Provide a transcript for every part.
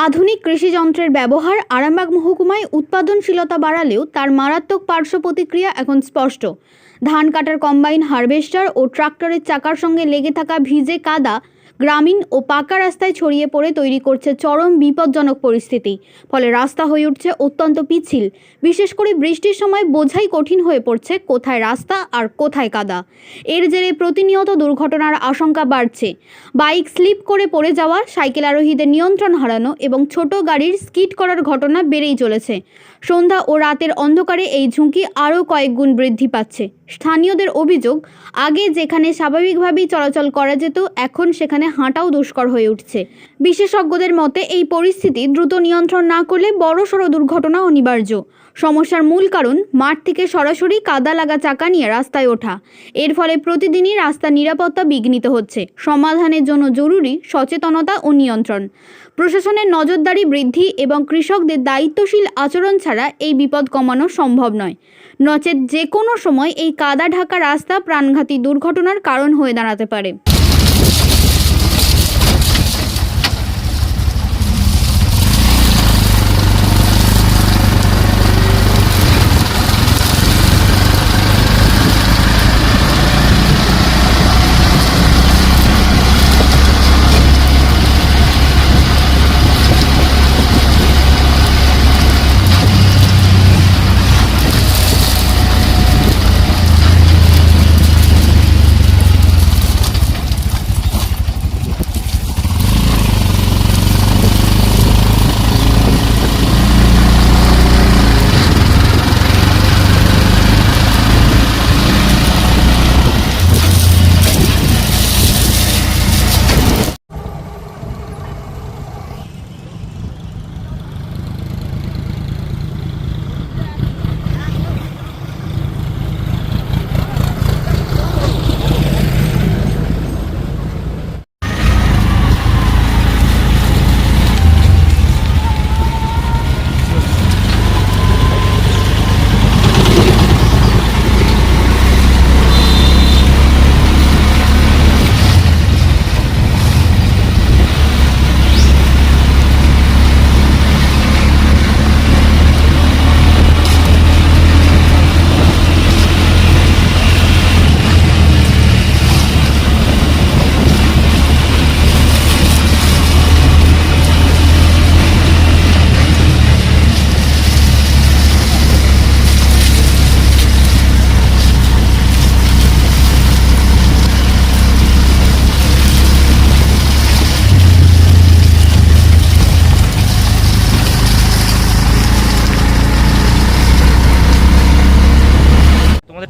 আধুনিক কৃষি যন্ত্রের ব্যবহার আরামবাগ মহকুমায় উৎপাদনশীলতা বাড়ালেও তার মারাত্মক পার্শ্ব প্রতিক্রিয়া এখন স্পষ্ট। ধান কাটার কম্বাইন হারভেস্টার ও ট্রাক্টরের চাকার সঙ্গে লেগে থাকা ভিজে কাদা গ্রামীণ ও পাকা রাস্তায় ছড়িয়ে পড়ে তৈরি করছে চরম বিপজ্জনক পরিস্থিতি। ফলে রাস্তা হয়ে উঠছে অত্যন্ত পিচ্ছিল। বিশেষ করে বৃষ্টির সময় বোঝাই কঠিন হয়ে পড়ছে কোথায় রাস্তা আর কোথায় কাদা। এর জেরে প্রতিনিয়ত দুর্ঘটনার আশঙ্কা বাড়ছে। বাইক স্লিপ করে পড়ে যাওয়া, সাইকেল আরোহীদের নিয়ন্ত্রণ হারানো এবং ছোট গাড়ির স্কিড করার ঘটনা বেড়েই চলেছে। সন্ধ্যা ও রাতের অন্ধকারে এই ঝুঁকি আরও কয়েক গুণ বৃদ্ধি পাচ্ছে। স্থানীয়দের অভিযোগ, আগে যেখানে স্বাভাবিকভাবেই চলাচল করা যেত, এখন সেখানে হাঁটাও দুষ্কর হয়ে উঠছে। বিশেষজ্ঞদের মতে এই পরিস্থিতি দ্রুত নিয়ন্ত্রণ না করলে বড়সড় দুর্ঘটনা অনিবার্য। সমস্যার মূল কারণ মাঠ থেকে সরাসরি কাদা লাগা চাকা নিয়ে রাস্তায় ওঠা। এর ফলে প্রতিদিনই রাস্তার নিরাপত্তা বিঘ্নিত হচ্ছে। সমাধানের জন্য জরুরি সচেতনতা ও নিয়ন্ত্রণ। প্রশাসনের নজরদারি বৃদ্ধি এবং কৃষকদের দায়িত্বশীল আচরণ ছাড়া এই বিপদ কমানো সম্ভব নয়। নচেত যে কোনো সময় এই কাদা ঢাকা রাস্তা প্রাণঘাতী দুর্ঘটনার কারণ হয়ে দাঁড়াতে পারে।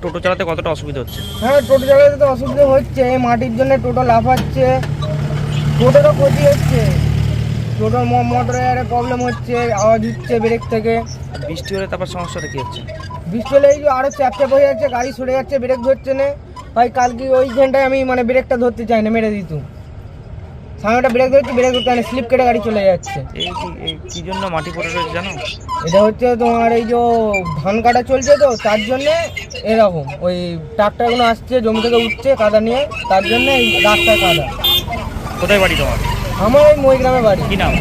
টোটো চালাতে কতটা অসুবিধা হচ্ছে? হ্যাঁ, টোটো চালাতে তো অসুবিধা হচ্ছে। মাটির জন্য টোটো লাফাচ্ছে, টোটোরও ক্ষতি হচ্ছে। টোটোর মোটরের প্রবলেম হচ্ছে, আওয়াজ হচ্ছে ব্রেক থেকে। বৃষ্টি হলে তারপর সমস্যাটা কি হচ্ছে? বৃষ্টি হলে এই যে আরও চ্যাপচ্যাপ হয়ে যাচ্ছে, গাড়ি সরে যাচ্ছে, ব্রেক ধরছে না। ভাই কালকে ওই ঘন্টায় আমি ব্রেকটা ধরতে চাই না, মেরে দিত। সামনেটা ব্রেক ধরছি, ব্রেক ধরতে না, স্লিপ কেটে গাড়ি চলে যাচ্ছে। এই কি জন্য মাটি পড়ে রয়েছে জানো? এটা হচ্ছে তোমার এই যে ধান কাটা চলছে তো, তার জন্যে এরকম ওই ট্রাক্টরগুলো আসছে, জমি থেকে উঠছে কাদা নিয়ে, তার জন্য এই রাস্তায় কাদা। কোথায় বাড়ি তোমার? আমার ওই মহিগ্রামে বাড়ি। কি নাম?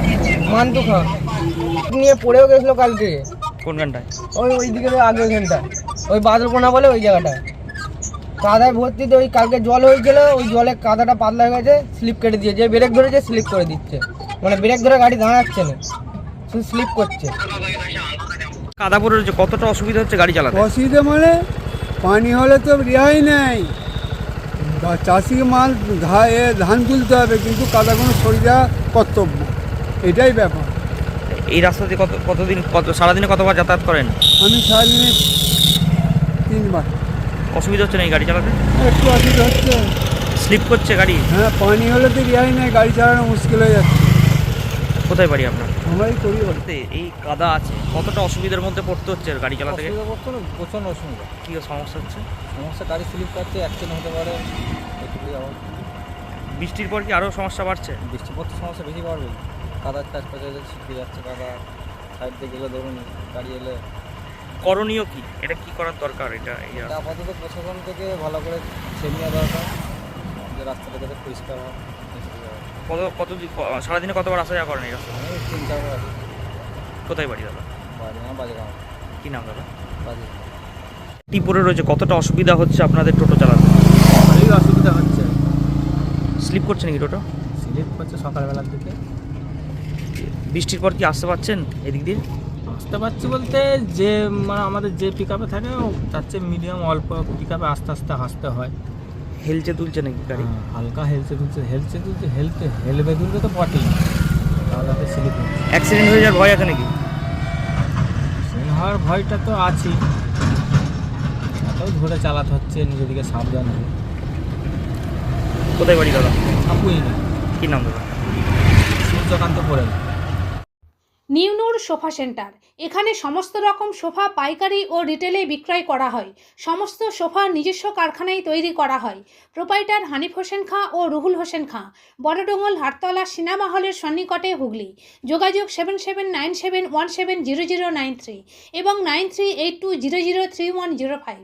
মান্তু খান। নিয়ে পড়েও গেছিলো কালকে। কোন গানটায়? ওইদিকে আগের ঘন্টা, ওই বাদলকোনা বলে ওই জায়গাটায় কাদায় ভর্তিতে। ওই কালকে জল হয়েছিল, ওই জলে কাদাটা পাতলা হয়ে গেছে, স্লিপ কেটে দিয়েছে। ব্রেক ধরেছে, স্লিপ করে দিচ্ছে, ব্রেক ধরে গাড়ি দাঁড়াচ্ছে না, শুধু স্লিপ করছে। কাদা পড়ে রয়েছে, কতটা অসুবিধা হচ্ছে গাড়ি চালাতে? অসুবিধা পানি হলে তো রেহাই নেই। চাষিকে মাল ধান তুলতে হবে, কিন্তু কাদাগুলো সরিয়ে দেওয়া কর্তব্য, এটাই ব্যাপার। এই রাস্তা দিয়ে সারাদিনে কতবার যাতায়াত করেন? আমি সারাদিনে 3 বার। অসুবিধা হচ্ছে না এই গাড়ি চালাতে? একটু অসুবিধা হচ্ছে, স্লিপ করছে গাড়ি। হ্যাঁ, পানি হলে তো রেহাই নেই, গাড়ি চালানো মুশকিল হয়ে যাচ্ছে। কোথায় বাড়ি আপনার? আমরাই করি। এই কাদা আছে, কতটা অসুবিধার মধ্যে পড়তে হচ্ছে গাড়ি চালাতে? প্রচণ্ড অসুবিধা। কি সমস্যা হচ্ছে? সমস্যা, গাড়ি স্লিপ করছে, অ্যাক্সিডেন্ট হতে পারে। বৃষ্টির পর কি আরও সমস্যা বাড়ছে? বৃষ্টির পর তো সমস্যা বেশি বাড়বে। কাদার কাজ করে ছিটকে যাচ্ছে কাদা, সাইড দিয়ে গেলে ধরুন গাড়ি এলে। করণীয় কি? এটা কি করার দরকার? এটা আপাতত প্রশাসন থেকে ভালো করে ছেড়ে নেওয়া দরকার, যে রাস্তাটা যাতে পরিষ্কার হয়। সারাদিনে কতবার আসা যাওয়া করেন এই রাস্তা? আমি 3-4 বার আসি। কোথায় বাড়ি দাদা? বাড়ি আমার বাজেগাঁও। কি নাম দাদা? বাজে টি পড়ে রয়েছে, কতটা অসুবিধা হচ্ছে আপনাদের টোটো চালাতে? ভালোই অসুবিধা হচ্ছে, স্লিপ করছে নাকি টোটো? স্লিপ করছে সকালবেলার দিকে। বৃষ্টির পর কি আসতে পারছেন এদিক দিয়ে? আসতে পারছি বলতে যে মানে আমাদের যে পিক আপে থাকে তার চেয়ে মিডিয়াম অল্প পিক আপে আস্তে আস্তে আসতে হয়। হেলচে তুলছে নাকি গাড়ি? হালকা হেলচে তুলছে হেলবে তুলবে তো বটেই, তাহলে স্লিপ অ্যাক্সিডেন্ট হয়ে যাওয়ার ভয় আছে নাকি? হওয়ার ভয়টা তো আছেই, এটাও ধরে চালাতে হচ্ছে, নিজের দিকে সাবধান হয়ে। কোথায় বাড়ি দাদা? আপুই না, কি নাম দাদা? সূর্যকান্ত পড়ে। নিউ নূর সোফা সেন্টার, এখানে সমস্ত রকম সোফা পাইকারি ও রিটেলে বিক্রয় করা হয়। সমস্ত সোফা নিজস্ব কারখানায় তৈরি করা হয়। প্রোপাইটার হানিফ হোসেন খাঁ ও রুহুল হোসেন খাঁ, বড়ডোঙ্গল হাটতলা সিনেমা হলের সন্নিকটে, হুগলি। যোগাযোগ 7797170093 এবং 9382003105।